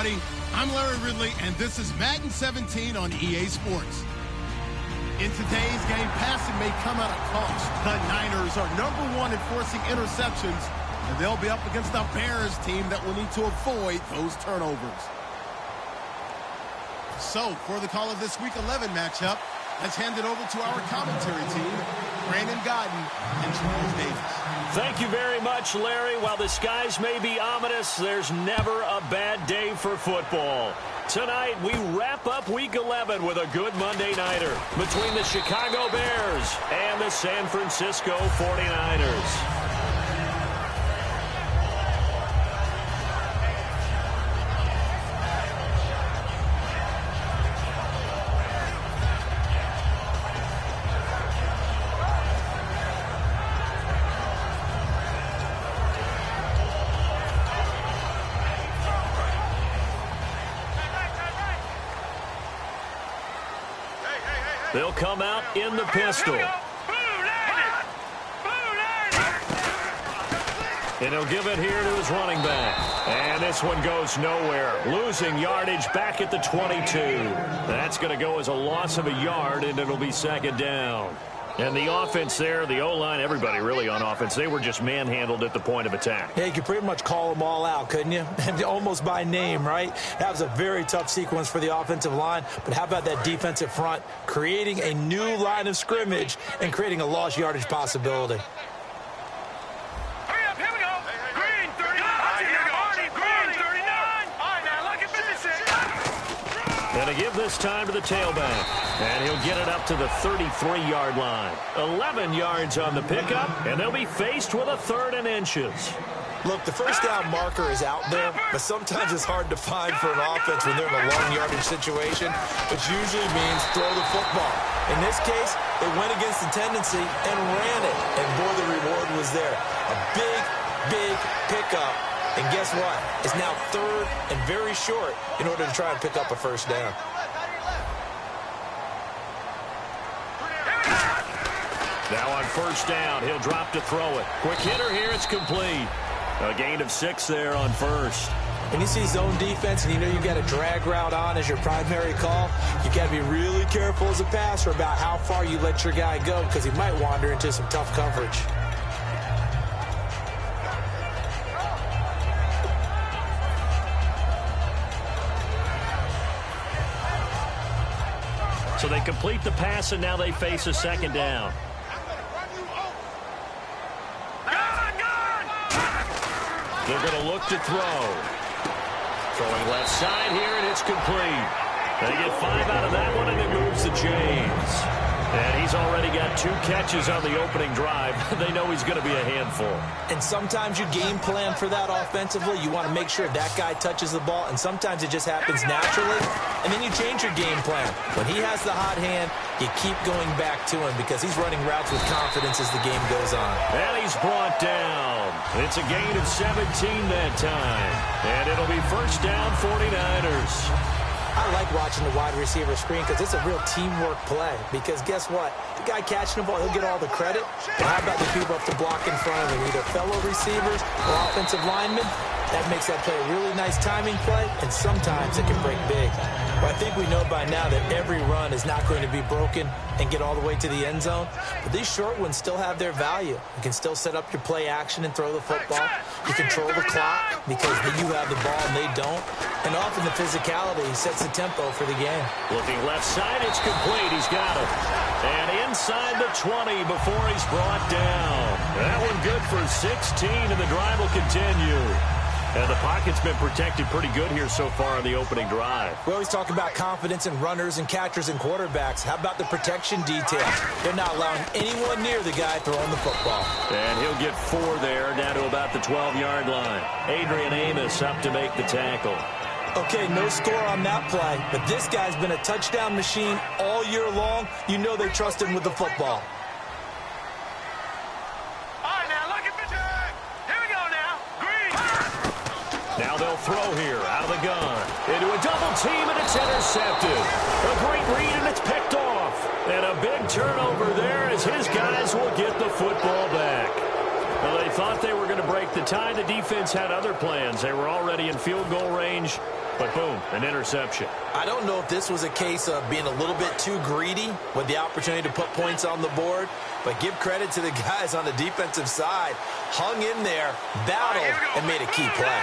everybody. I'm Larry Ridley, and this is Madden 17 on EA Sports. In today's game, passing may come at a cost. The Niners are #1 in forcing interceptions, and they'll be up against a Bears team that will need to avoid those turnovers. So, for the call of this Week 11 matchup, let's hand it over to our commentary team, Brandon Godden and Charles Davis. Thank you very much, Larry. While the skies may be ominous, there's never a bad day for football. Tonight, we wrap up Week 11 with a good Monday nighter between the Chicago Bears and the San Francisco 49ers. They'll come out in the pistol. And he'll give it here to his running back. And this one goes nowhere. Losing yardage back at the 22. That's going to go as a loss of a yard, and it'll be second down. And the offense there, the O-line, everybody really on offense, they were just manhandled at the point of attack. Yeah, you could pretty much call them all out, couldn't you? Almost by name, right? That was a very tough sequence for the offensive line. But how about that defensive front creating a new line of scrimmage and creating a lost yardage possibility? Hurry up, here we go. Green, 39. Green, 39. All right, now look at 56. And to give this time to the tailback. And he'll get it up to the 33-yard line. 11 yards on the pickup, and they'll be faced with a 3rd and inches. Look, the first down marker is out there, but sometimes it's hard to find for an offense when they're in a long yardage situation, which usually means throw the football. In this case, they went against the tendency and ran it, and boy, the reward was there. A big pickup, and guess what? It's now 3rd and very short in order to try and pick up a first down. Now on first down, he'll drop to throw it. Quick hitter here, it's complete. A gain of 6 there on first. When you see zone defense and you know you got a drag route on as your primary call, you got to be really careful as a passer about how far you let your guy go because he might wander into some tough coverage. So they complete the pass, and now they face a second down. They're going to look to throw. Throwing left side here, and it's complete. They get 5 out of that one, and it moves the chains. And he's already got 2 catches on the opening drive. They know he's going to be a handful. And sometimes you game plan for that offensively. You want to make sure that guy touches the ball, and sometimes it just happens naturally. And then you change your game plan. When he has the hot hand, you keep going back to him because he's running routes with confidence as the game goes on. And he's brought down. It's a gain of 17 that time. And it'll be first down 49ers. I like watching the wide receiver screen because it's a real teamwork play. Because guess what? The guy catching the ball, he'll get all the credit. But how about the people up to block in front of him, either fellow receivers or offensive linemen? That makes that play a really nice timing play, and sometimes it can break big. But I think we know by now that every run is not going to be broken and get all the way to the end zone. But these short ones still have their value. You can still set up your play action and throw the football. You control the clock because you have the ball and they don't. And often the physicality sets the tempo for the game. Looking left side, it's complete. He's got it. And inside the 20 before he's brought down. That one good for 16, and the drive will continue. And the pocket's been protected pretty good here so far on the opening drive. We always talk about confidence in runners and catchers and quarterbacks. How about the protection detail? They're not allowing anyone near the guy throwing the football. And he'll get 4 there, down to about the 12-yard line. Adrian Amos up to make the tackle. Okay, no score on that play, but this guy's been a touchdown machine all year long. You know they trust him with the football. Now they'll throw here out of the gun. Into a double team, and it's intercepted. A great read, and it's picked off. And a big turnover there as his guys will get the football back. Well, they thought they were going to break the tie. The defense had other plans. They were already in field goal range, but boom, an interception. I don't know if this was a case of being a little bit too greedy with the opportunity to put points on the board, but give credit to the guys on the defensive side. Hung in there, battled, and made a key play.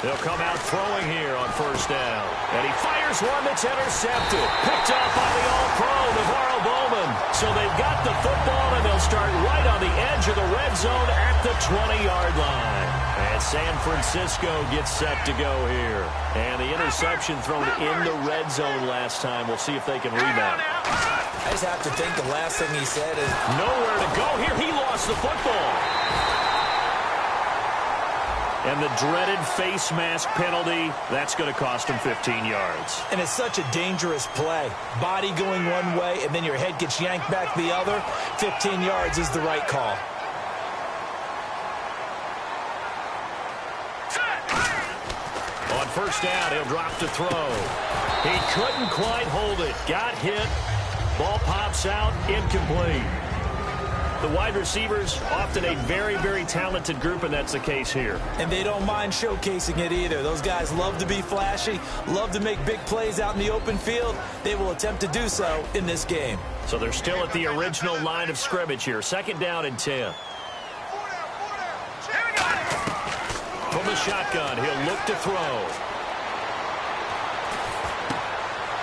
They'll come out throwing here on first down. And he fires one that's intercepted. Picked up by the All-Pro, Navarro Bowman. So they've got the football, and they'll start right on the edge of the red zone at the 20-yard line. And San Francisco gets set to go here. And the interception thrown in the red zone last time. We'll see if they can rebound. I just have to think the last thing he said is nowhere to go here. He lost the football. And the dreaded face mask penalty, that's going to cost him 15 yards. And it's such a dangerous play. Body going one way, and then your head gets yanked back the other. 15 yards is the right call. On first down, he'll drop to throw. He couldn't quite hold it. Got hit. Ball pops out, incomplete. The wide receivers, often a very, very talented group, and that's the case here. And they don't mind showcasing it either. Those guys love to be flashy, love to make big plays out in the open field. They will attempt to do so in this game. So they're still at the original line of scrimmage here. Second down and 10. From the shotgun, he'll look to throw.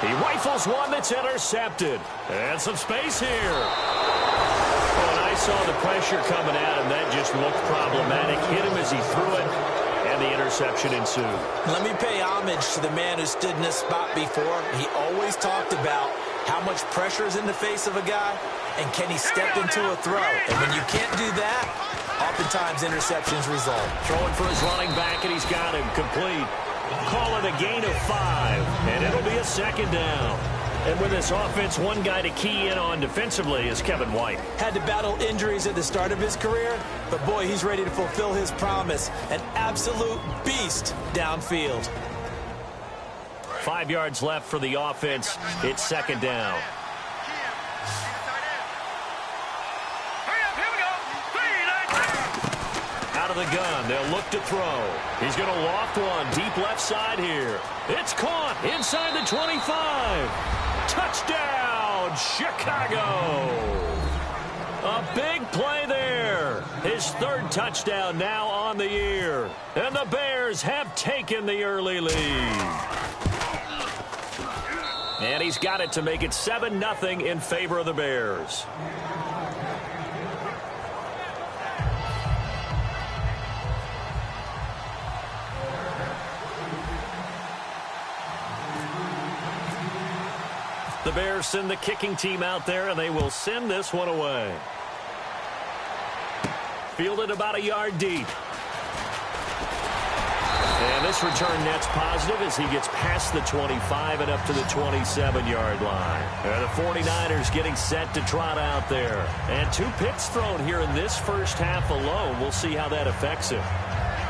He rifles one that's intercepted. And some space here. I saw the pressure coming at him. That just looked problematic. Hit him as he threw it, and the interception ensued. Let me pay homage to the man who stood in this spot before. He always talked about how much pressure is in the face of a guy, and can he step into a throw? And when you can't do that, oftentimes interceptions result. Throwing for his running back, and he's got him complete. Call it a gain of 5, and it'll be a second down. And with this offense, one guy to key in on defensively is Kevin White. Had to battle injuries at the start of his career, but boy, he's ready to fulfill his promise. An absolute beast downfield. 5 yards left for the offense. It's second down. Out of the gun, they'll look to throw. He's going to loft one deep left side here. It's caught inside the 25. Touchdown, Chicago! A big play there. His third touchdown now on the year. And the Bears have taken the early lead. And he's got it to make it 7-0 in favor of the Bears. The Bears send the kicking team out there, and they will send this one away. Fielded about a yard deep. And this return net's positive as he gets past the 25 and up to the 27-yard line. And the 49ers getting set to trot out there. And 2 picks thrown here in this first half alone. We'll see how that affects him.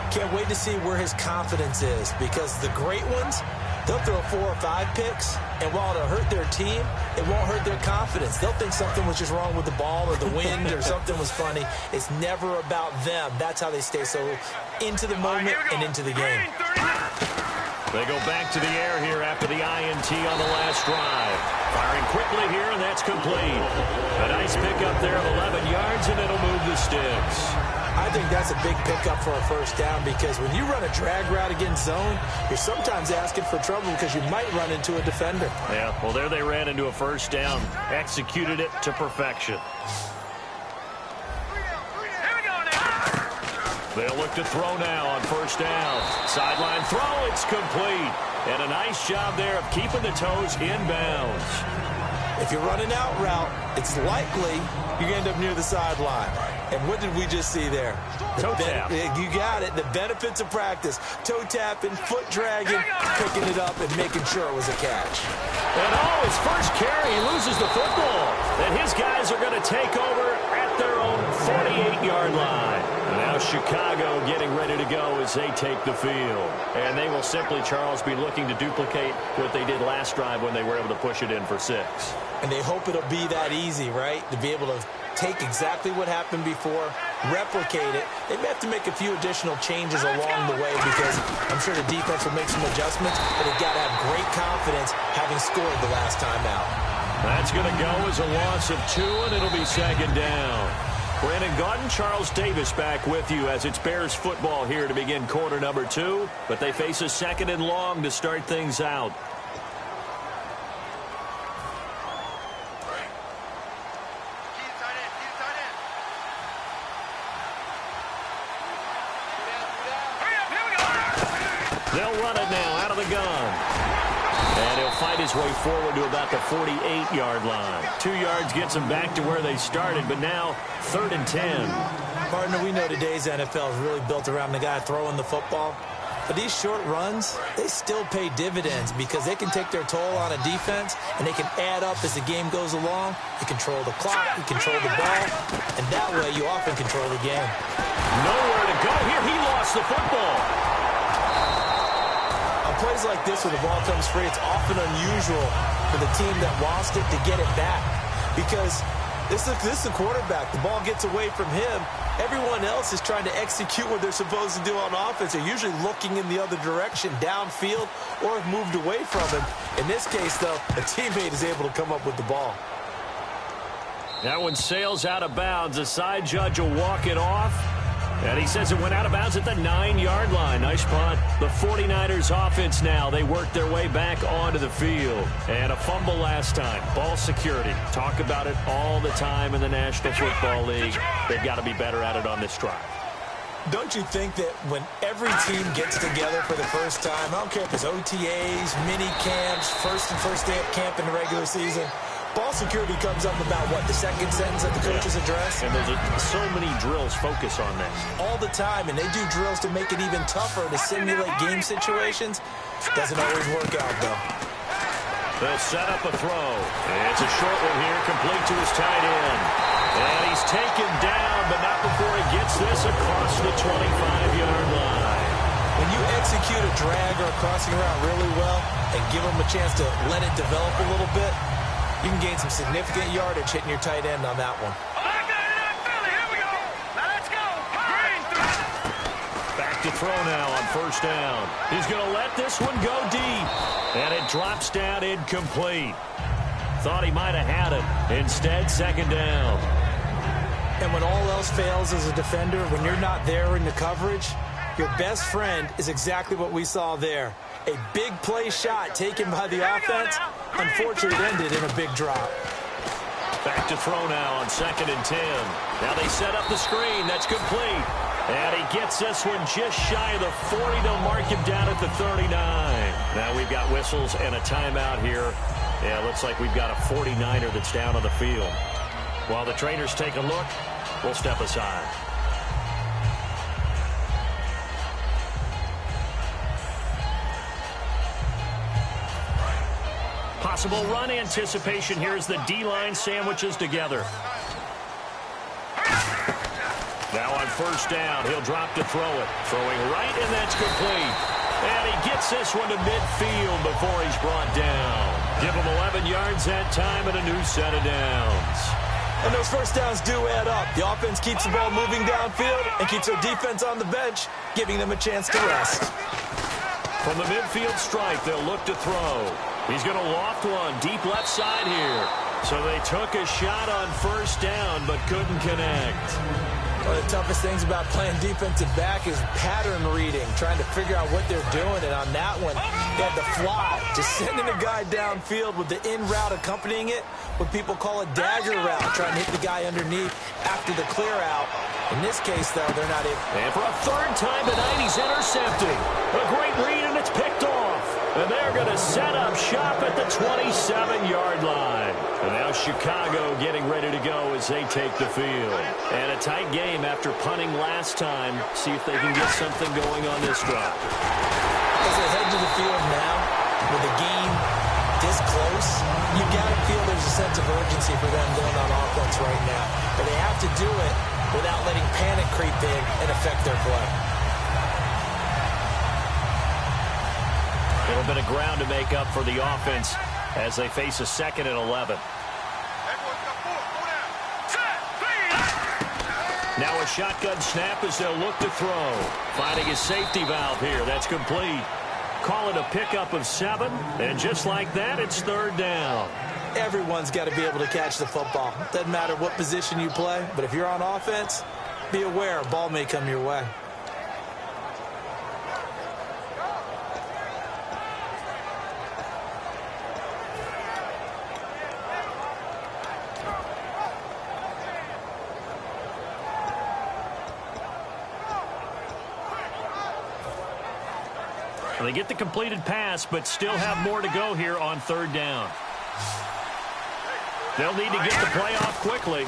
Can't wait to see where his confidence is, because the great ones, they'll throw 4 or 5 picks, and while it'll hurt their team, it won't hurt their confidence. They'll think something was just wrong with the ball or the wind or something was funny. It's never about them. That's how they stay so into the moment and into the game. They go back to the air here after the INT on the last drive. Firing quickly here, and that's complete. A nice pickup there of 11 yards, and it'll move the sticks. I think that's a big pickup for a first down, because when you run a drag route against zone, you're sometimes asking for trouble because you might run into a defender. Yeah, well, there they ran into a first down. Executed it to perfection. They'll look to throw now on first down. Sideline throw, it's complete. And a nice job there of keeping the toes inbounds. If you're running out route, it's likely you're going to end up near the sideline. And what did we just see there? Toe tap. You got it. The benefits of practice. Toe tapping, foot dragging, picking it up, and making sure it was a catch. And his first carry, he loses the football. And his guys are going to take over at their own 48-yard line. Now Chicago getting ready to go as they take the field. And they will simply, Charles, be looking to duplicate what they did last drive when they were able to push it in for 6. And they hope it'll be that easy, right? To be able to take exactly what happened before, replicate it, they may have to make a few additional changes along the way because I'm sure the defense will make some adjustments, but they've got to have great confidence having scored the last time out. That's going to go as a loss of 2, and it'll be second down. Brandon Gaudin, Charles Davis back with you as it's Bears football here to begin quarter number 2, but they face a second and long to start things out. They'll run it now out of the gun. And he'll fight his way forward to about the 48-yard line. 2 yards gets him back to where they started, but now 3rd and 10. Partner, we know today's NFL is really built around the guy throwing the football. But these short runs, they still pay dividends because they can take their toll on a defense, and they can add up as the game goes along. You control the clock, you control the ball, and that way you often control the game. Nowhere to go here. He lost the football. On plays like this where the ball comes free, it's often unusual for the team that lost it to get it back because this is the quarterback. The ball gets away from him. Everyone else is trying to execute what they're supposed to do on offense. They're usually looking in the other direction, downfield, or have moved away from him. In this case, though, a teammate is able to come up with the ball. That one sails out of bounds. The side judge will walk it off. And he says it went out of bounds at the 9-yard line. Nice punt. The 49ers offense now. They work their way back onto the field. And a fumble last time. Ball security. Talk about it all the time in the National Football League. They've got to be better at it on this drive. Don't you think that when every team gets together for the first time, I don't care if it's OTAs, mini camps, first day of camp in the regular season, ball security comes up about, what, the second sentence of the coach's address? And there's so many drills focus on this. All the time, and they do drills to make it even tougher to simulate game situations. Doesn't always work out, though. They'll set up a throw. It's a short one here, complete to his tight end. And he's taken down, but not before he gets this across the 25-yard line. When you execute a drag or a crossing route really well and give them a chance to let it develop a little bit, you can gain some significant yardage hitting your tight end on that one. Back to throw now on first down. He's going to let this one go deep. And it drops down incomplete. Thought he might have had it. Instead, second down. And when all else fails as a defender, when you're not there in the coverage, your best friend is exactly what we saw there. A big play shot taken by the offense. Unfortunately, it ended in a big drop. Back to throw now on 2nd and 10. Now they set up the screen. That's complete. And he gets this one just shy of the 40. They'll mark him down at the 39. Now we've got whistles and a timeout here. Yeah, looks like we've got a 49er that's down on the field. While the trainers take a look, we'll step aside. Possible run anticipation here as the D-line sandwiches together. Now on first down, he'll drop to throw it. Throwing right, and that's complete. And he gets this one to midfield before he's brought down. Give him 11 yards that time and a new set of downs. And those first downs do add up. The offense keeps the ball moving downfield and keeps their defense on the bench, giving them a chance to rest. From the midfield stripe, they'll look to throw. He's going to loft one deep left side here. So they took a shot on first down but couldn't connect. One of the toughest things about playing defensive back is pattern reading, trying to figure out what they're doing. And on that one, they had the fly, just sending a guy downfield with the in route accompanying it, what people call a dagger route, trying to hit the guy underneath after the clear out. In this case, though, they're not able. And for a third time tonight, he's intercepted. A great read, and it's picked off. And they're going to set up shop at the 27-yard line. And now Chicago getting ready to go as they take the field. And a tight game after punting last time. See if they can get something going on this drive. As they head to the field now, with the game this close, you got to feel there's a sense of urgency for them going on offense right now. But they have to do it without letting panic creep in and affect their play. A little bit of ground to make up for the offense as they face a 2nd and 11. Now a shotgun snap as they'll look to throw. Finding a safety valve here. That's complete. Call it a pickup of 7. And just like that, it's third down. Everyone's got to be able to catch the football. Doesn't matter what position you play, but if you're on offense, be aware a ball may come your way. They get the completed pass, but still have more to go here on third down. They'll need to get the play off quickly.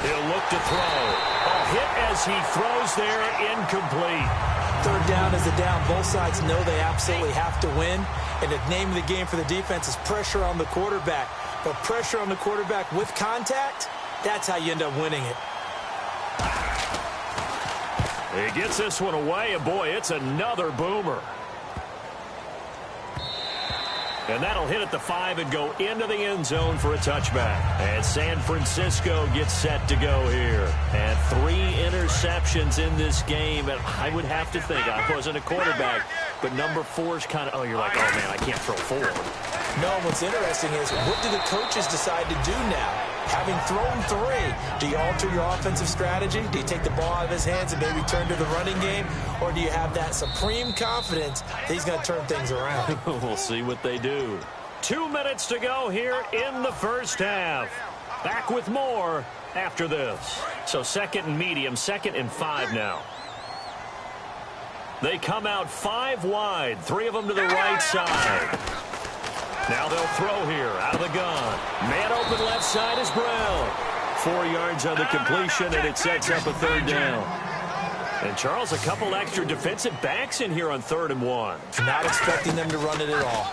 He'll look to throw. A hit as he throws there, incomplete. Third down is a down. Both sides know they absolutely have to win. And the name of the game for the defense is pressure on the quarterback. But pressure on the quarterback with contact, that's how you end up winning it. He gets this one away, and boy, it's another boomer. And that'll hit at the 5 and go into the end zone for a touchback. And San Francisco gets set to go here. And 3 interceptions in this game. And I would have to think, I wasn't a quarterback, but number 4 is kind of, you're like, oh, man, I can't throw 4. No, what's interesting is, what do the coaches decide to do now? Having thrown 3, do you alter your offensive strategy? Do you take the ball out of his hands and maybe turn to the running game? Or do you have that supreme confidence that he's going to turn things around? We'll see what they do. 2 minutes to go here in the first half. Back with more after this. So 2nd and medium, 2nd and 5 now. They come out 5 wide, 3 of them to the right side. Now they'll throw here out of the gun. Man open left side is Brown. 4 yards on the completion, and it sets up a third down. And, Charles, a couple extra defensive backs in here on 3rd and 1. Not expecting them to run it at all.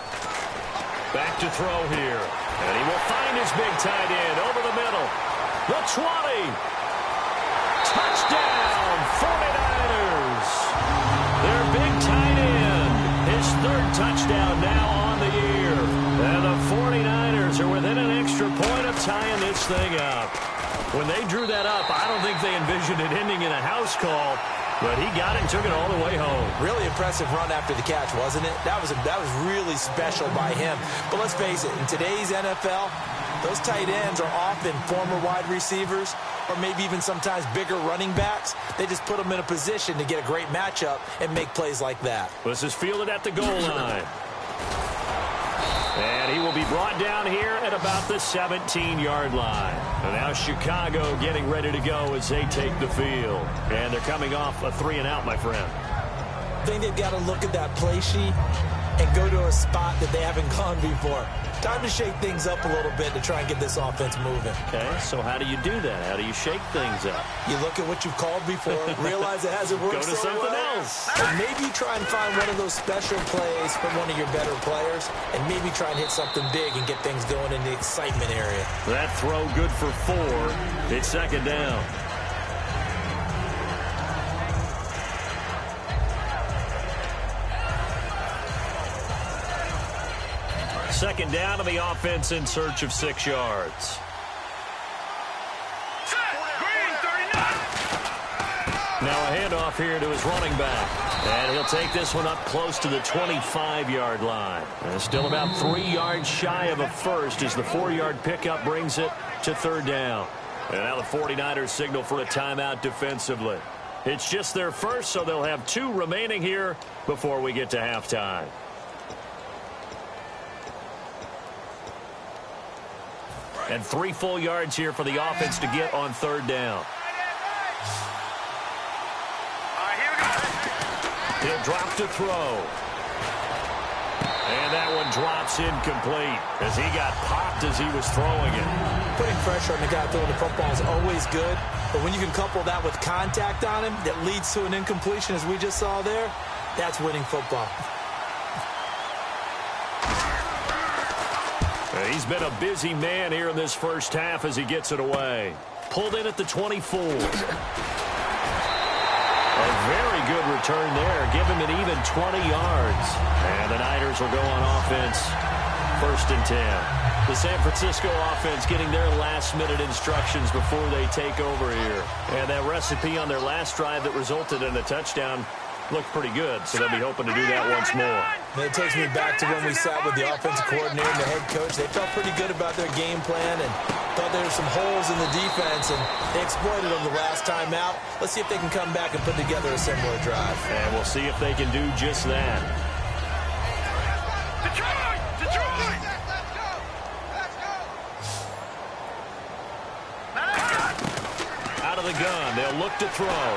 Back to throw here. And he will find his big tight end over the middle. The 20. Touchdown, 49ers. Their big tight end. His 3rd touchdown now on the year. And the 49ers are within an extra point of tying this thing up. When they drew that up, I don't think they envisioned it ending in a house call, but he got it and took it all the way home. Really impressive run after the catch, wasn't it? That was really special by him. But let's face it, in today's NFL, those tight ends are often former wide receivers or maybe even sometimes bigger running backs. They just put them in a position to get a great matchup and make plays like that. This is fielded at the goal line. And he will be brought down here at about the 17-yard line. And now Chicago getting ready to go as they take the field. And they're coming off a 3-and-out, my friend. I think they've got to look at that play sheet and go to a spot that they haven't gone before. Time to shake things up a little bit to try and get this offense moving. Okay, so how do you do that? How do you shake things up? You look at what you've called before, realize it hasn't worked Go to something else. And maybe try and find one of those special plays from one of your better players, and maybe try and hit something big and get things going in the excitement area. That throw good for 4. It's 2nd down. Second down to the offense in search of 6 yards. Now a handoff here to his running back. And he'll take this one up close to the 25-yard line. And still about 3 yards shy of a first as the 4-yard pickup brings it to 3rd down. And now the 49ers signal for a timeout defensively. It's just their first, so they'll have 2 remaining here before we get to halftime. And 3 full yards here for the offense to get on 3rd down. He'll drop to throw. And that one drops incomplete as he got popped as he was throwing it. Putting pressure on the guy throwing the football is always good, but when you can couple that with contact on him that leads to an incompletion as we just saw there, that's winning football. He's been a busy man here in this first half as he gets it away. Pulled in at the 24. A very good return there. Give him an even 20 yards. And the Niners will go on offense 1st and 10. The San Francisco offense getting their last-minute instructions before they take over here. And that recipe on their last drive that resulted in a touchdown looked pretty good, so they'll be hoping to do that once more. It takes me back to when we sat with the offensive coordinator and the head coach. They felt pretty good about their game plan and thought there were some holes in the defense, and they exploited them the last time out. Let's see if they can come back and put together a similar drive. And we'll see if they can do just that. Detroit! Detroit! Out of the gun, they'll look to throw.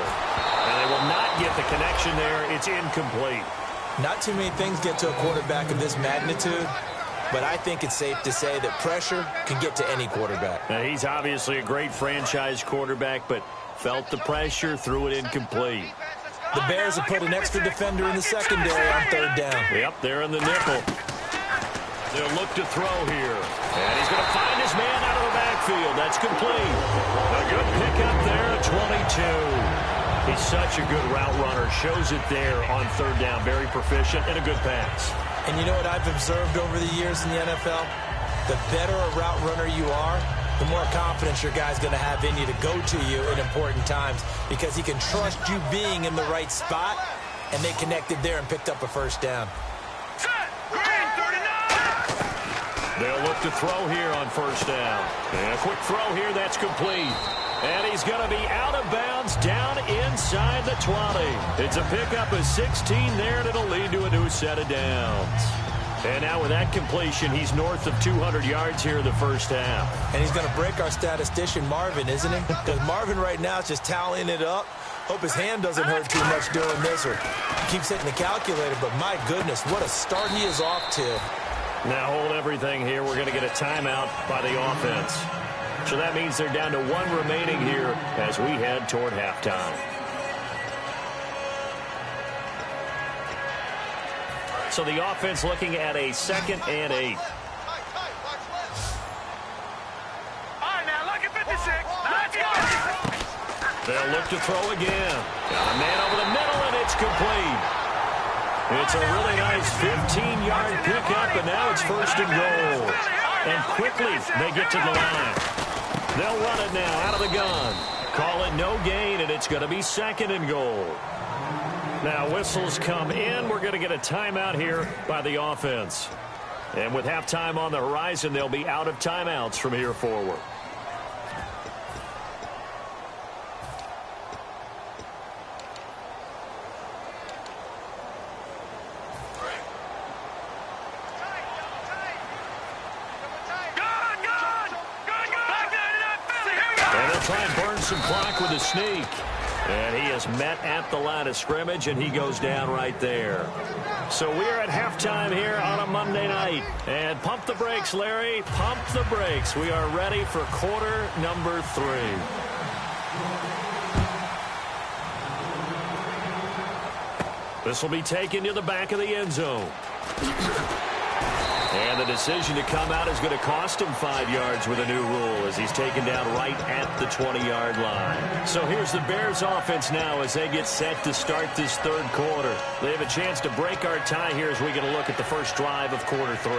And they will not get the connection there. It's incomplete. Not too many things get to a quarterback of this magnitude, but I think it's safe to say that pressure can get to any quarterback. Now, he's obviously a great franchise quarterback, but felt the pressure, threw it incomplete. The Bears have put an extra defender in the secondary on 3rd down. Yep, they're in the nickel. They'll look to throw here. And he's going to find his man out of the backfield. That's complete. A good pickup there at 22. He's such a good route runner. Shows it there on 3rd down. Very proficient and a good pass. And you know what I've observed over the years in the NFL? The better a route runner you are, the more confidence your guy's going to have in you to go to you in important times because he can trust you being in the right spot, and they connected there and picked up a 1st down. Green 39! They'll look to throw here on 1st down. And a quick throw here. That's complete. And he's going to be out of bounds down inside the 20. It's a pickup of 16 there, and it'll lead to a new set of downs. And now with that completion, he's north of 200 yards here in the 1st half. And he's going to break our statistician, Marvin, isn't he? Because Marvin right now is just tallying it up. Hope his hand doesn't hurt too much doing this or keeps hitting the calculator. But my goodness, what a start he is off to. Now hold everything here. We're going to get a timeout by the offense. So that means they're down to 1 remaining here as we head toward halftime. So the offense looking at a 2nd and 8. All right, now look at 56. Let's go. They'll look to throw again. Got a man over the middle, and it's complete. It's a really nice 15-yard pickup, and now it's 1st and goal. And quickly they get to the line. They'll run it now out of the gun. Call it no gain, and it's going to be 2nd and goal. Now whistles come in. We're going to get a timeout here by the offense. And with halftime on the horizon, they'll be out of timeouts from here forward. Try and burn some clock with a sneak. And he is met at the line of scrimmage, and he goes down right there. So we're at halftime here on a Monday night. And pump the brakes, Larry. Pump the brakes. We are ready for quarter number 3. This will be taken to the back of the end zone. And the decision to come out is going to cost him 5 yards with a new rule as he's taken down right at the 20-yard line. So here's the Bears offense now as they get set to start this 3rd quarter. They have a chance to break our tie here as we get a look at the first drive of quarter 3.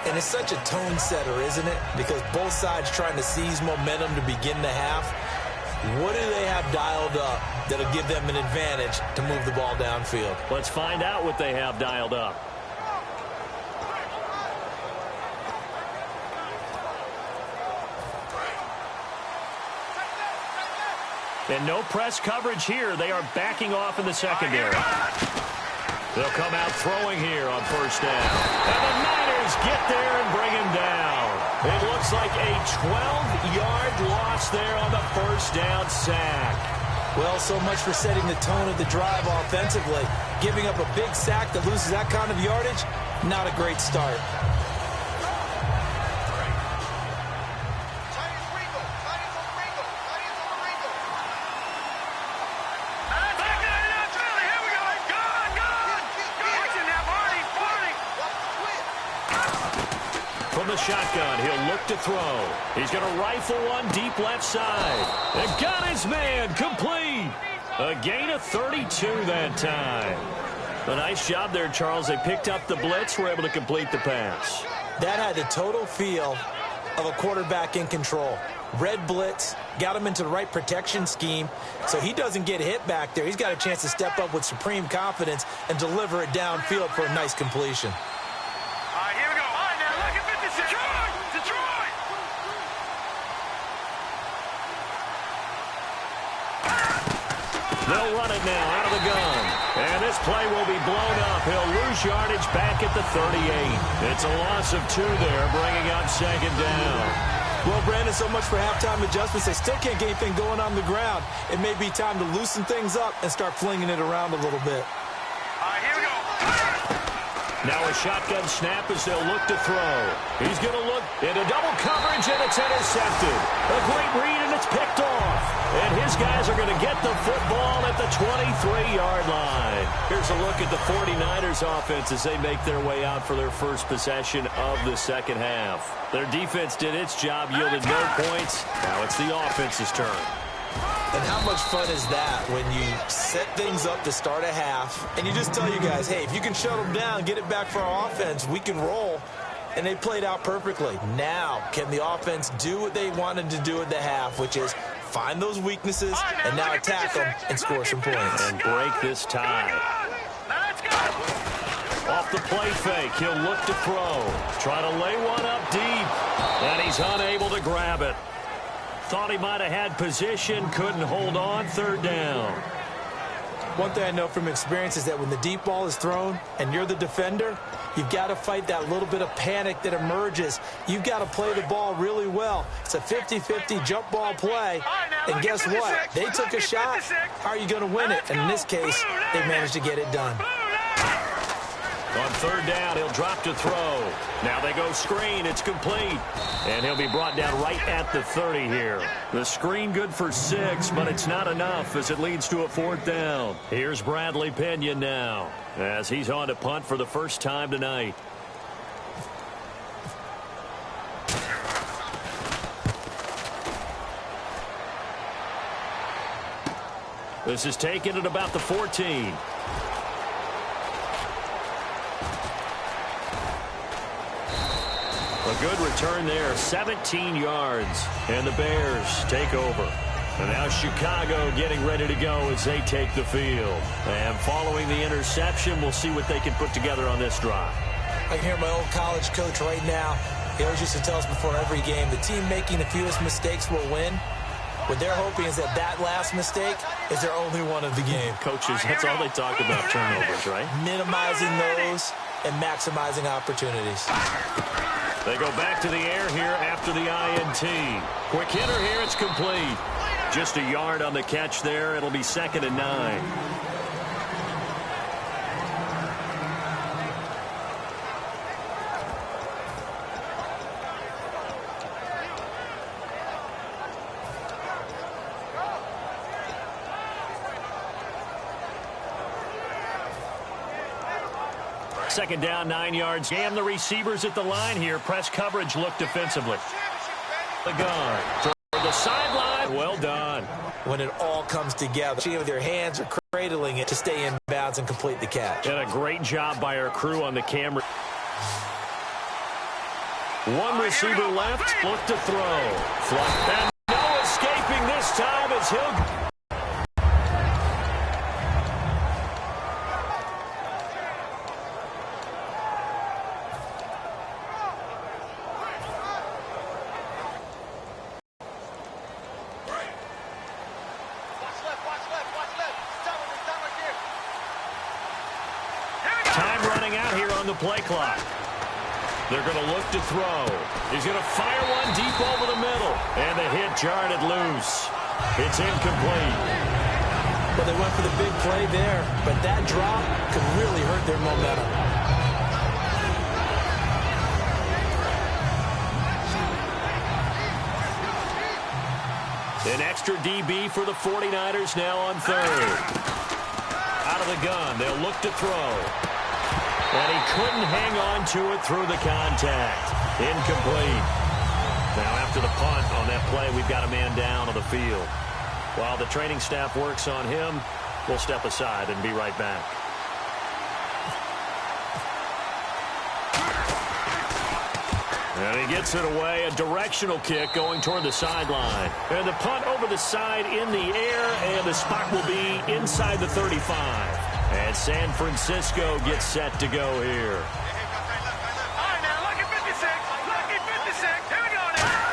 And it's such a tone setter, isn't it? Because both sides trying to seize momentum to begin the half. What do they have dialed up that'll give them an advantage to move the ball downfield? Let's find out what they have dialed up. And no press coverage here. They are backing off in the secondary. They'll come out throwing here on 1st down. And the Niners get there and bring him down. It looks like a 12-yard loss there on the 1st down sack. Well, so much for setting the tone of the drive offensively. Giving up a big sack that loses that kind of yardage, not a great start. From the shotgun, he'll look to throw. He's going to rifle one deep left side. And got his man complete. A gain of 32 that time. A nice job there, Charles. They picked up the blitz, were able to complete the pass. That had the total feel of a quarterback in control. Red blitz, got him into the right protection scheme, so he doesn't get hit back there. He's got a chance to step up with supreme confidence and deliver it downfield for a nice completion. All right, here we go. All right, now look at 56. Detroit! They'll run it now out of the gun. And this play will be blown up. He'll lose yardage back at the 38. It's a loss of 2 there, bringing up second down. Well, Brandon, so much for halftime adjustments. They still can't get anything going on the ground. It may be time to loosen things up and start flinging it around a little bit. All right, here we go. Now a shotgun snap as they'll look to throw. He's going to look into double coverage, and it's intercepted. A great read, and it's picked off. And his guys are going to get the football at the 23-yard line. Here's a look at the 49ers offense as they make their way out for their first possession of the second half. Their defense did its job, yielded no points. Now it's the offense's turn. And how much fun is that when you set things up to start a half and you just tell you guys, hey, if you can shut them down, get it back for our offense, we can roll. And they played out perfectly. Now, can the offense do what they wanted to do at the half, which is find those weaknesses and now attack them and score some points. And break this tie. Now let's go. Off the play fake, he'll look to throw. Try to lay one up deep, and he's unable to grab it. Thought he might have had position, couldn't hold on, third down. One thing I know from experience is that when the deep ball is thrown and you're the defender, you've got to fight that little bit of panic that emerges. You've got to play the ball really well. It's a 50-50 jump ball play. And guess what? They took a shot. How are you going to win it? And in this case, they managed to get it done. On third down, he'll drop to throw. Now they go screen. It's complete. And he'll be brought down right at the 30 here. The screen good for 6, but it's not enough as it leads to a fourth down. Here's Bradley Pinion now as he's on to punt for the first time tonight. This is taken at about the 14. A good return there, 17 yards, and the Bears take over. And now Chicago getting ready to go as they take the field. And following the interception, we'll see what they can put together on this drive. I can hear my old college coach right now. He always used to tell us before every game, the team making the fewest mistakes will win. What they're hoping is that that last mistake is their only one of the game. Coaches, that's all they talk about, turnovers, right? Minimizing those and maximizing opportunities. They go back to the air here after the INT. Quick hitter here, it's complete. Just a yard on the catch there. It'll be 2nd and 9. Second down, 9 yards. Jam the receivers at the line here. Press coverage, look defensively. The gun toward the sideline. Well done. When it all comes together, with their hands are cradling it to stay in bounds and complete the catch. And a great job by our crew on the camera. One receiver left. Look to throw. And no escaping this time as he'll... play clock. They're going to look to throw. He's going to fire one deep over the middle. And the hit jarred it loose. It's incomplete. Well, they went for the big play there, but that drop could really hurt their momentum. An extra DB for the 49ers now on third. Out of the gun, they'll look to throw. And he couldn't hang on to it through the contact. Incomplete. Now after the punt on that play, we've got a man down on the field. While the training staff works on him, we'll step aside and be right back. And he gets it away, a directional kick going toward the sideline. And the punt over the side in the air, and the spot will be inside the 35. And San Francisco gets set to go here. All right, now, lucky 56. Lucky 56. Here we go now.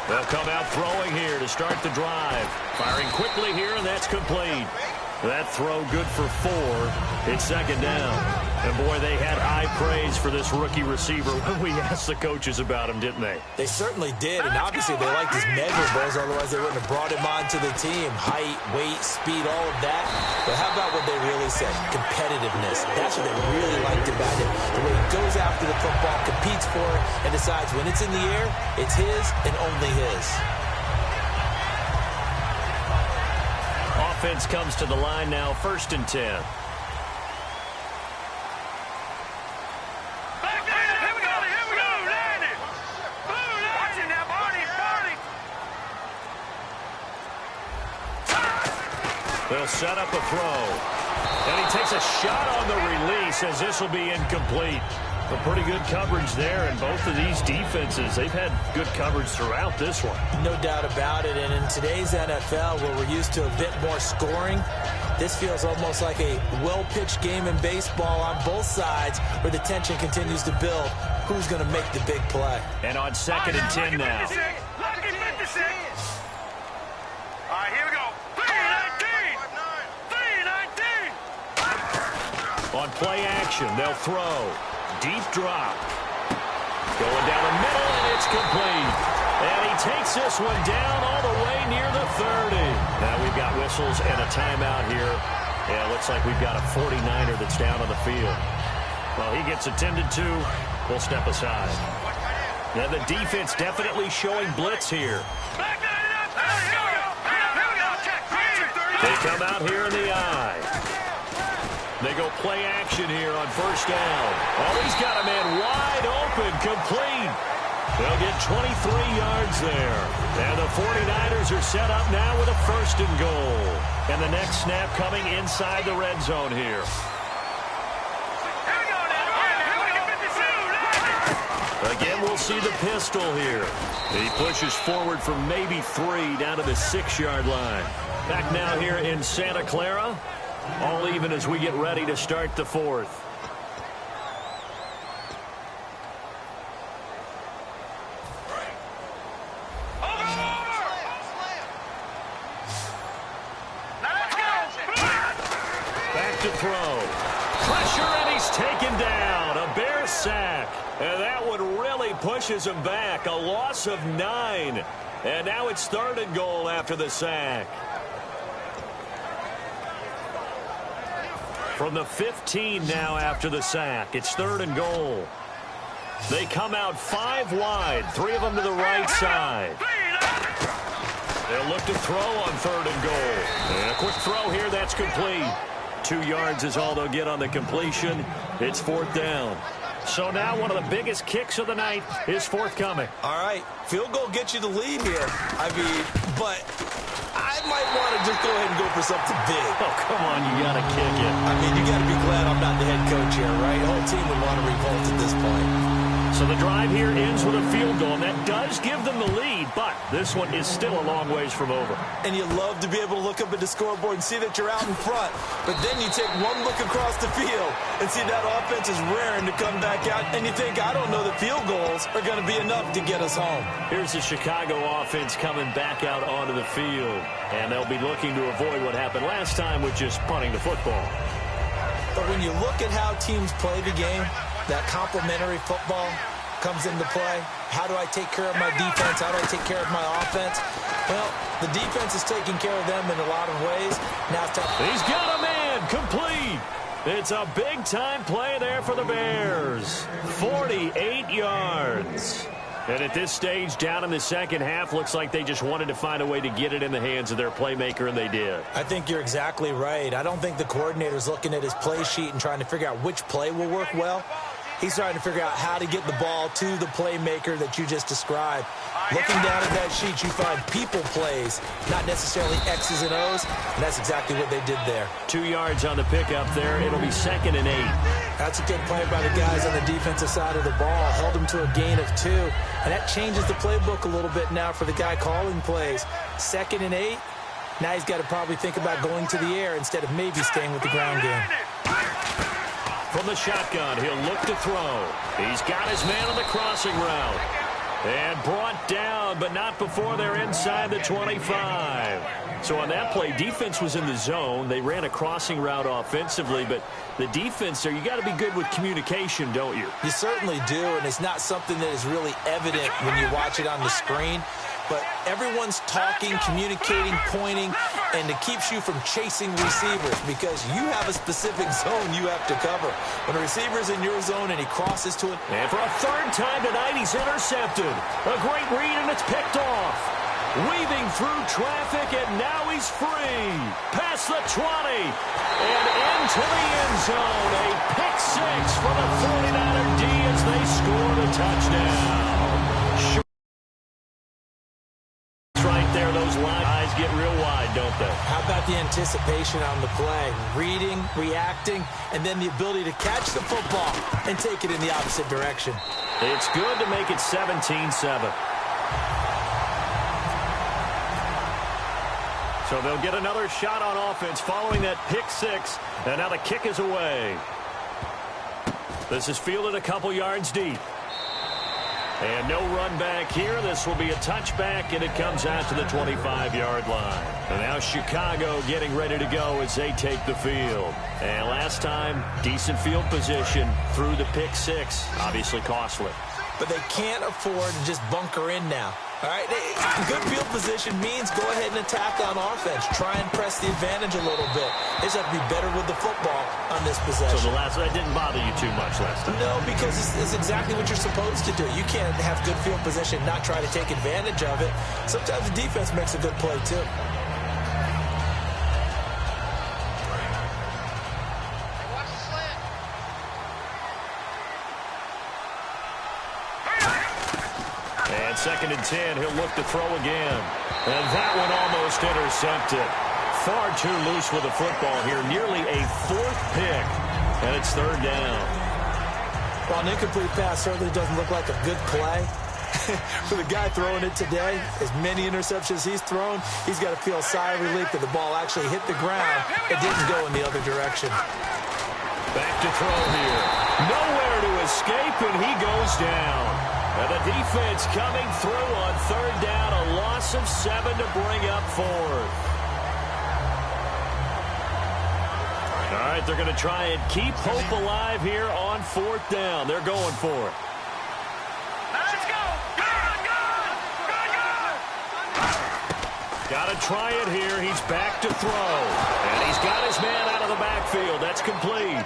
They'll come out throwing here to start the drive. Firing quickly here, and that's complete. That throw good for 4. It's second down. And, boy, they had high praise for this rookie receiver when we asked the coaches about him, didn't they? They certainly did, and obviously they liked his measurables, otherwise they wouldn't have brought him onto the team. Height, weight, speed, all of that. But how about what they really said? Competitiveness. That's what they really liked about him. The way he goes after the football, competes for it, and decides when it's in the air, it's his and only his. Offense comes to the line now, 1st and 10. They'll set up a throw. And he takes a shot on the release as this will be incomplete. A pretty good coverage there, and both of these defenses, they've had good coverage throughout this one. No doubt about it, and in today's NFL, where we're used to a bit more scoring, this feels almost like a well-pitched game in baseball on both sides where the tension continues to build. Who's going to make the big play? And on 2nd and 10 now. Lucky 56. All right, here we go. 3-19. On play action, they'll throw. Deep drop. Going down the middle, and it's complete. And he takes this one down all the way near the 30. Now we've got whistles and a timeout here. Yeah, it looks like we've got a 49er that's down on the field. Well, he gets attended to. We'll step aside. Now the defense definitely showing blitz here. They come out here in the eye. They go play action here on 1st down. Oh, he's got a man wide open, complete. They'll get 23 yards there. And the 49ers are set up now with a 1st and goal. And the next snap coming inside the red zone here. Again, we'll see the pistol here. He pushes forward from maybe 3 down to the 6-yard line. Back now here in Santa Clara. All even as we get ready to start the 4th. Back to throw. Pressure, and he's taken down. A Bear sack. And that one really pushes him back. A loss of 9. And now it's 3rd and goal after the sack. From the 15 now after the sack. It's 3rd and goal. They come out 5 wide. 3 of them to the right side. They'll look to throw on 3rd and goal. And a quick throw here. That's complete. 2 yards is all they'll get on the completion. It's 4th down. So now one of the biggest kicks of the night is forthcoming. All right. Field goal gets you the lead here. I mean, but I might want to just go ahead and go for something big. Oh, come on, you got to kick it. I mean, you got to be glad I'm not the head coach here, right? The whole team would want to revolt at this point. So the drive here ends with a field goal, and that does give them the lead, but this one is still a long ways from over. And you love to be able to look up at the scoreboard and see that you're out in front, but then you take one look across the field and see that offense is raring to come back out, and you think, I don't know that field goals are going to be enough to get us home. Here's the Chicago offense coming back out onto the field, and they'll be looking to avoid what happened last time with just punting the football. But when you look at how teams play the game, that complementary football comes into play. How do I take care of my defense? How do I take care of my offense? Well, the defense is taking care of them in a lot of ways. Now it's time. He's got a man, complete. It's a big-time play there for the Bears. 48 yards. And at this stage, down in the second half, looks like they just wanted to find a way to get it in the hands of their playmaker, and they did. I think you're exactly right. I don't think the coordinator's looking at his play sheet and trying to figure out which play will work well. He's trying to figure out how to get the ball to the playmaker that you just described. Looking down at that sheet, you find people plays, not necessarily X's and O's, and that's exactly what they did there. 2 yards on the pickup there. It'll be 2nd and 8. That's a good play by the guys on the defensive side of the ball. Held them to a gain of 2, and that changes the playbook a little bit now for the guy calling plays. 2nd and 8. Now he's got to probably think about going to the air instead of maybe staying with the ground game. From the shotgun, he'll look to throw. He's got his man on the crossing route. And brought down, but not before they're inside the 25. So on that play, defense was in the zone. They ran a crossing route offensively, but the defense there, you got to be good with communication, don't you? You certainly do, and it's not something that is really evident when you watch it on the screen. But everyone's talking, communicating, pointing, and it keeps you from chasing receivers because you have a specific zone you have to cover. When a receiver's in your zone and he crosses to it. And for a 3rd time tonight, he's intercepted. A great read, and it's picked off. Weaving through traffic, and now he's free. Past the 20, and into the end zone. A pick 6 for the 49er D as they score the touchdown. Right there, those eyes get real wide, don't they? How about the anticipation on the play? Reading, reacting, and then the ability to catch the football and take it in the opposite direction. It's good to make it 17-7. So they'll get another shot on offense following that pick 6, and now the kick is away. This is fielded a couple yards deep. And no run back here. This will be a touchback, and it comes out to the 25-yard line. And now Chicago getting ready to go as they take the field. And last time, decent field position through the pick 6. Obviously costly. But they can't afford to just bunker in now. All right, good field position means go ahead and attack on offense. Try and press the advantage a little bit. They just have to be better with the football on this possession. So that didn't bother you too much last time? No, because it's exactly what you're supposed to do. You can't have good field position, not try to take advantage of it. Sometimes the defense makes a good play, too. And 2nd and 10, he'll look to throw again. And that one almost intercepted. Far too loose with the football here. Nearly a 4th pick. And it's 3rd down. Well, an incomplete pass certainly doesn't look like a good play. For the guy throwing it today, as many interceptions he's thrown, he's got to feel a sigh of relief that the ball actually hit the ground and didn't go in the other direction. Back to throw here. Nowhere to escape, and he goes down. And the defense coming through on 3rd down, a loss of 7 to bring up 4th. All right, they're going to try and keep hope alive here on 4th down. They're going for it. Let's go! Got to try it here. He's back to throw. And he's got his man out of the backfield. That's complete.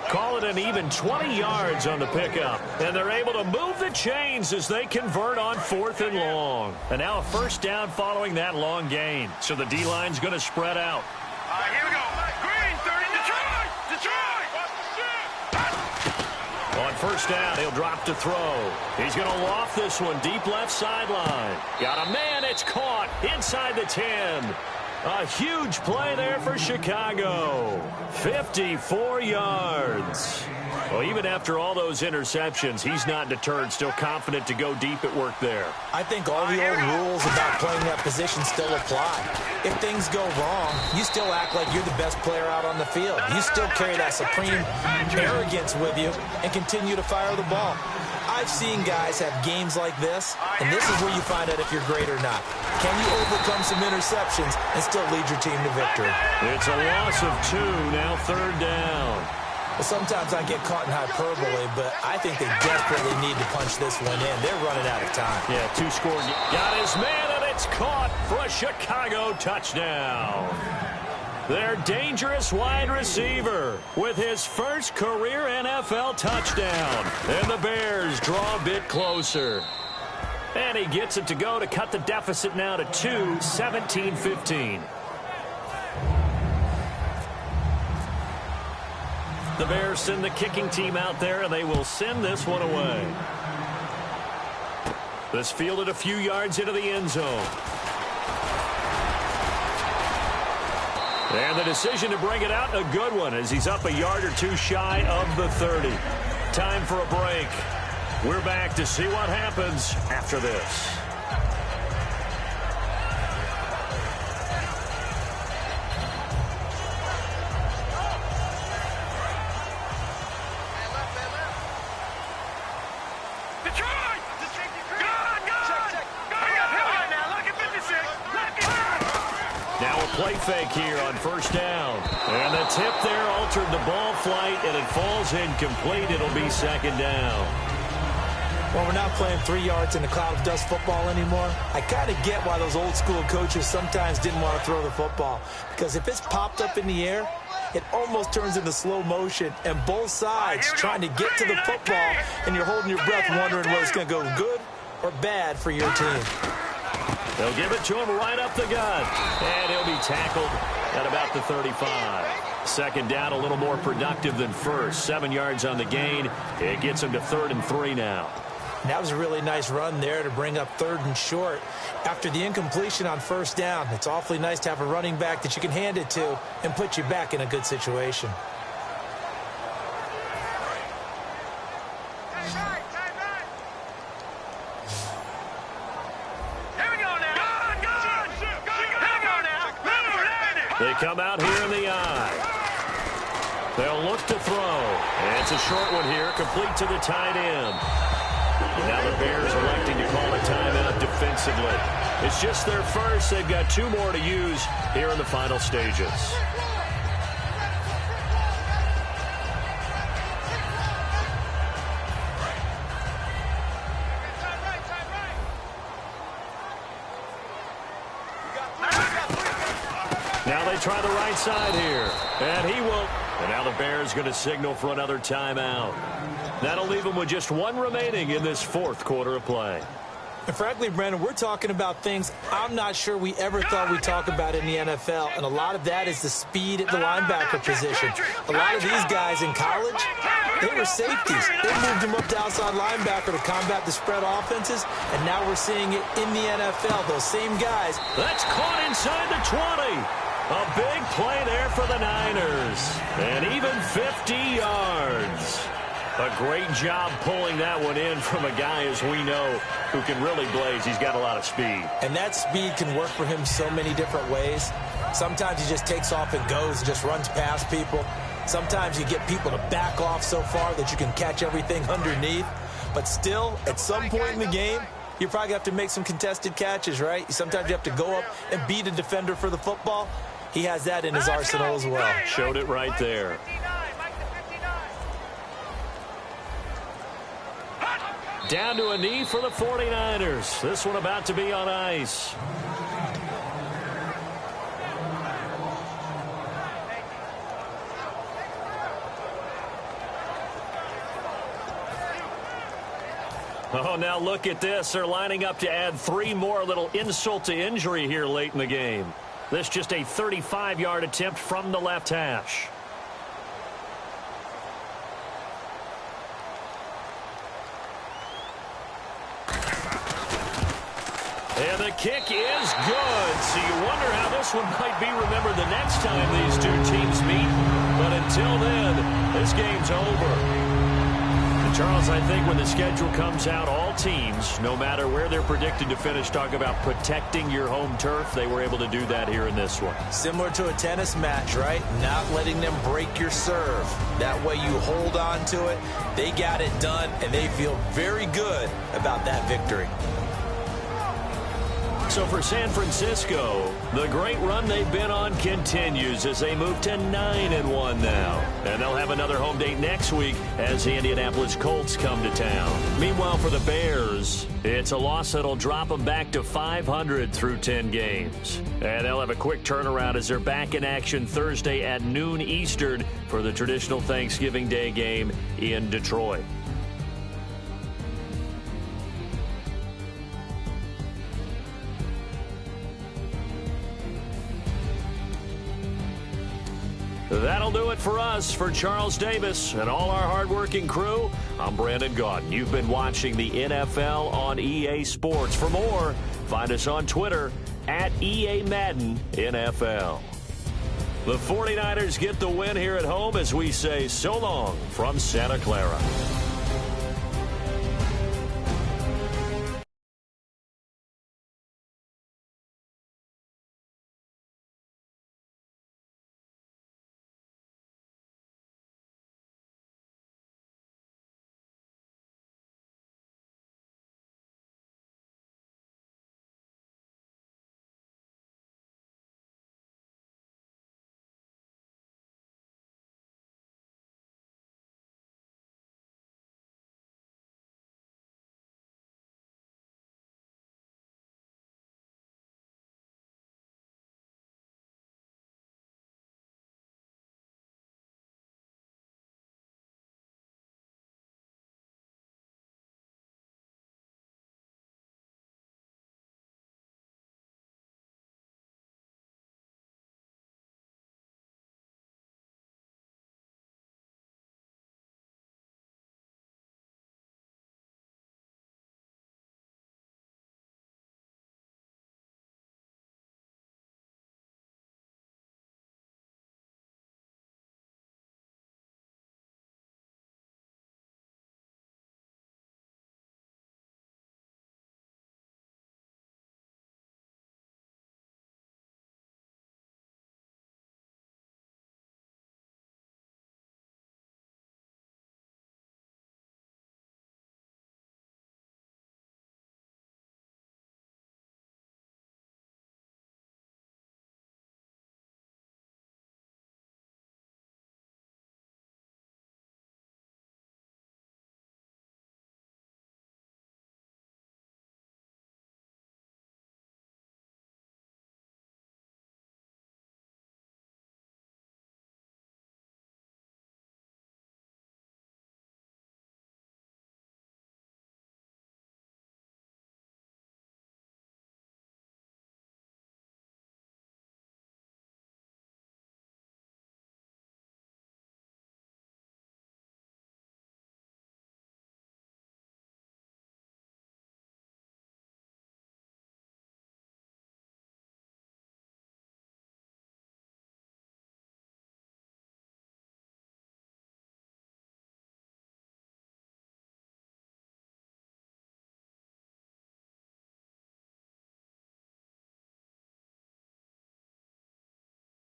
Call it an even 20 yards on the pickup. And they're able to move the chains as they convert on 4th and long. And now a 1st down following that long gain. So the D-line's going to spread out. All right, here we go. Green, 30, Detroit! On 1st down, he'll drop to throw. He's going to loft this one deep left sideline. Got a man, it's caught inside the 10. A huge play there for Chicago. 54 yards. Well, even after all those interceptions, he's not deterred, still confident to go deep at work there. I think all the old rules about playing that position still apply. If things go wrong, you still act like you're the best player out on the field. You still carry that supreme arrogance with you and continue to fire the ball. I've seen guys have games like this, and this is where you find out if you're great or not. Can you overcome some interceptions and still lead your team to victory? It's a loss of 2, now 3rd down. Well, sometimes I get caught in hyperbole, but I think they desperately need to punch this one in. They're running out of time. Yeah, 2 score. Got his man, and it's caught for a Chicago touchdown. Their dangerous wide receiver with his first career NFL touchdown. And the Bears draw a bit closer. And he gets it to go to cut the deficit now to 2, 17-15. The Bears send the kicking team out there, and they will send this one away. This fielded a few yards into the end zone. And the decision to bring it out, a good one, as he's up a yard or two shy of the 30. Time for a break. We're back to see what happens after this. Play fake here on first down. And the tip there altered the ball flight, and it falls incomplete. It'll be second down. Well, we're not playing 3 yards in a cloud of dust football anymore. I kind of get why those old school coaches sometimes didn't want to throw the football. Because if it's popped up in the air, it almost turns into slow motion, and both sides trying to get to the football, and you're holding your breath wondering whether it's going to go good or bad for your team. They'll give it to him right up the gut. And he'll be tackled at about the 35. Second down, a little more productive than first. 7 yards on the gain. It gets him to 3rd and 3 now. And that was a really nice run there to bring up 3rd and short. After the incompletion on first down, it's awfully nice to have a running back that you can hand it to and put you back in a good situation. They come out here in the eye. They'll look to throw. And it's a short one here, complete to the tight end. And now the Bears electing to call a timeout defensively. It's just their first. They've got 2 more to use here in the final stages. Now they try the right side here. And he won't. And now the Bears going to signal for another timeout. That'll leave them with just 1 remaining in this 4th quarter of play. And frankly, Brandon, we're talking about things I'm not sure we ever thought we'd talk about in the NFL. And a lot of that is the speed at the linebacker position. A lot of these guys in college, they were safeties. They moved them up to outside linebacker to combat the spread offenses. And now we're seeing it in the NFL. Those same guys. That's caught inside the 20. A big play there for the Niners. And even 50 yards. A great job pulling that one in from a guy, as we know, who can really blaze. He's got a lot of speed. And that speed can work for him so many different ways. Sometimes he just takes off and goes, just runs past people. Sometimes you get people to back off so far that you can catch everything underneath. But still, at some point in the game, you probably have to make some contested catches, right? Sometimes you have to go up and beat a defender for the football. He has that in his arsenal as well. Showed it right there. Down to a knee for the 49ers. This one about to be on ice. Oh, now look at this. They're lining up to add 3 more, little insult to injury here late in the game. This just a 35-yard attempt from the left hash. And the kick is good. So you wonder how this one might be remembered the next time these 2 teams meet. But until then, this game's over. And Charles, I think when the schedule comes out, all teams, no matter where they're predicted to finish, talk about protecting your home turf. They were able to do that here in this one. Similar to a tennis match, right? Not letting them break your serve. That way you hold on to it. They got it done, and they feel very good about that victory. So for San Francisco, the great run they've been on continues as they move to 9-1 now. And they'll have another home date next week as the Indianapolis Colts come to town. Meanwhile, for the Bears, it's a loss that'll drop them back to 500 through 10 games. And they'll have a quick turnaround as they're back in action Thursday at noon Eastern for the traditional Thanksgiving Day game in Detroit. That'll do it for us. For Charles Davis and all our hardworking crew, I'm Brandon Gaudin. You've been watching the NFL on EA Sports. For more, find us on Twitter at EA Madden NFL. The 49ers get the win here at home as we say so long from Santa Clara.